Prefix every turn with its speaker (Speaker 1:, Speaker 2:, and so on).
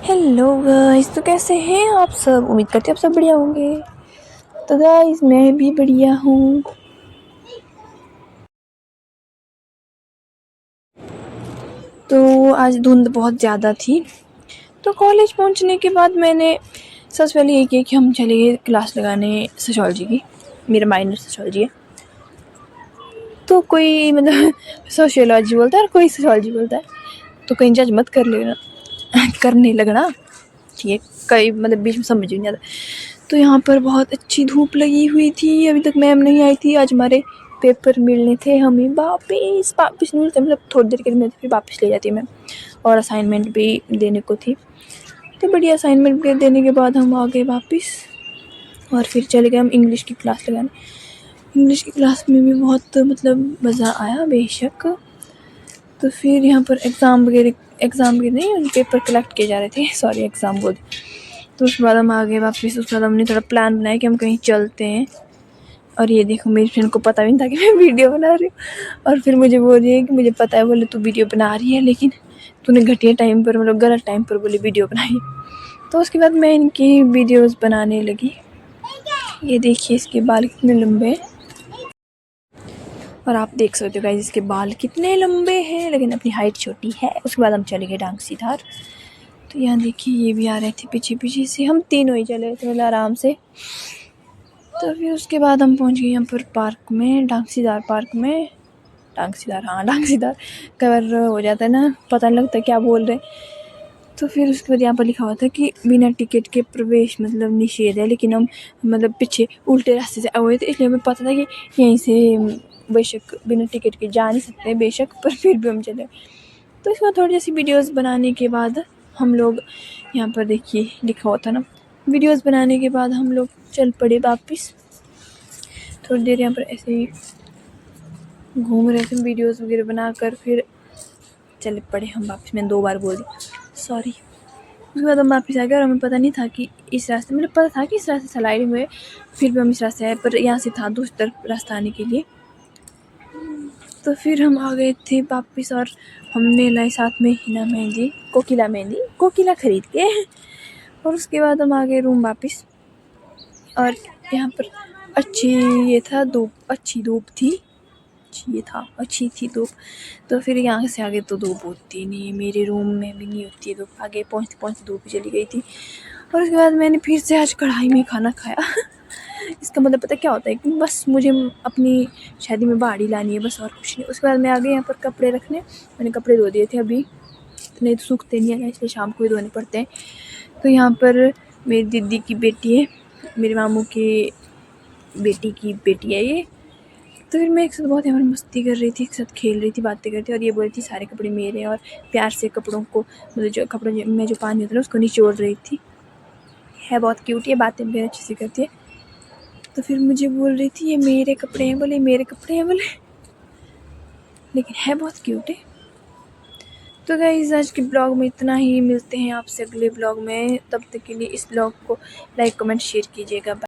Speaker 1: Hello guys, तो कैसे हैं आप सब। उम्मीद करते हैं आप सब बढ़िया होंगे। तो गाइस मैं भी बढ़िया हूँ। तो आज धुंध बहुत ज़्यादा थी, तो कॉलेज पहुँचने के बाद मैंने सबसे पहले ये किया कि हम चले गए क्लास लगाने सोशियोलॉजी की। मेरा माइनर सोशियोलॉजी है, तो कोई मतलब सोशियोलॉजी बोलता है और कोई सोशियोलॉजी बोलता है, तो कहीं जज मत कर लेना करने लगना, ठीक है। कई मतलब बीच में समझ नहीं आता। तो यहाँ पर बहुत अच्छी धूप लगी हुई थी, अभी तक मैम नहीं आई थी। आज हमारे पेपर मिलने थे, हमें वापस नहीं मिलते, मतलब थोड़ी देर के लिए मिलते फिर वापस ले जाती मैम। और असाइनमेंट भी देने को थी, तो बढ़िया असाइनमेंट देने के बाद हम आ गए वापस और फिर चले गए हम इंग्लिश की क्लास लगाने। इंग्लिश की क्लास में भी बहुत मतलब मज़ा आया बेशक। तो फिर यहाँ पर एग्ज़ाम वगैरह नहीं, पेपर कलेक्ट किए जा रहे थे, सॉरी एग्ज़ाम बोल। तो उसके बाद हम आ गए वापस। उसके बाद हमने थोड़ा प्लान बनाया कि हम कहीं चलते हैं। और ये देखो, मेरी फ्रेंड को पता भी नहीं था कि मैं वीडियो बना रही हूँ, और फिर मुझे बोल रही है कि मुझे पता है, बोले तू वीडियो बना रही है लेकिन तूने घटिया टाइम पर मतलब गलत टाइम पर बोले वीडियो बनाई। तो उसके बाद मैं इनकी वीडियोस बनाने लगी। ये देखिए इसके बाल कितने लंबे हैं, और आप देख सकते हो गाइस इसके बाल कितने लंबे हैं, लेकिन अपनी हाइट छोटी है। उसके बाद हम चले गए डांगसीधार। तो यहाँ देखिए ये भी आ रहे थे पीछे पीछे से, हम तीनों ही चले थे मतलब आराम से। तो फिर उसके बाद हम पहुँच गए यहाँ पर पार्क में, डांगसीधार पार्क में। डांगसीधार कवर हो जाता है ना, पता नहीं लगता क्या बोल रहे। तो फिर उसके बाद यहाँ पर लिखा हुआ था कि बिना टिकट के प्रवेश मतलब निषेध है, लेकिन हम मतलब पीछे उल्टे रास्ते से आए हुए थे, इसलिए हमें पता था कि यहीं से बेशक बिना टिकट के जा नहीं सकते बेशक, पर फिर भी हम चले। तो इसके बाद थोड़ी जैसी वीडियोस बनाने के बाद हम लोग यहाँ पर देखिए लिखा हुआ था ना, वीडियोस बनाने के बाद हम लोग चल पड़े वापस। थोड़ी देर यहाँ पर ऐसे ही घूम रहे थे वीडियोस वगैरह बनाकर, फिर चल पड़े हम वापस। मैंने 2 बार बोल दी, सॉरी। उसके बाद हम वापस आ गए और हमें पता नहीं था कि इस रास्ते, मतलब पता था कि इस रास्ते स्लाइडिंग हुए, फिर भी हम इस रास्ते आए, पर यहाँ से था दूसरी तरफ रास्ता आने के लिए। तो फिर हम आ गए थे वापस, और हमने लाई साथ में हिना मेहंदी, कोकिला खरीद के। और उसके बाद हम आ गए रूम वापस। और यहाँ पर ये था धूप, अच्छी धूप थी, अच्छी थी धूप। तो फिर यहाँ से आगे तो धूप होती नहीं, मेरे रूम में भी नहीं होती है धूप। आगे पहुँचते पहुँचते धूप चली गई थी। और उसके बाद मैंने फिर से आज कढ़ाई में खाना खाया इसका मतलब पता क्या होता है कि बस मुझे अपनी शादी में बाड़ी लानी है, बस और कुछ नहीं। उसके बाद मैं आ गई यहाँ पर कपड़े रखने। मैंने कपड़े धो दिए थे अभी, नहीं तो सूखते नहीं है, इसलिए शाम को ही धोने पड़ते हैं। तो यहाँ पर मेरी दीदी की बेटी है, मेरे मामू के बेटी की बेटी है ये। तो फिर मैं एक साथ बहुत यहाँ पर मस्ती कर रही थी, एक साथ खेल रही थी, बातें करती, और ये बोल रही थी सारे कपड़े मेरे हैं, और प्यार से कपड़ों को मतलब जो कपड़ों में जो पानी होता है ना उसको निचोड़ रही थी। है बहुत क्यूट, ये बातें भी अच्छे से करती है। तो फिर मुझे बोल रही थी ये मेरे कपड़े हैं, बोले मेरे कपड़े हैं, बोले, लेकिन है बहुत क्यूट है। तो गाइस आज के ब्लॉग में इतना ही, मिलते हैं आपसे अगले ब्लॉग में। तब तक के लिए इस ब्लॉग को लाइक कमेंट शेयर कीजिएगा।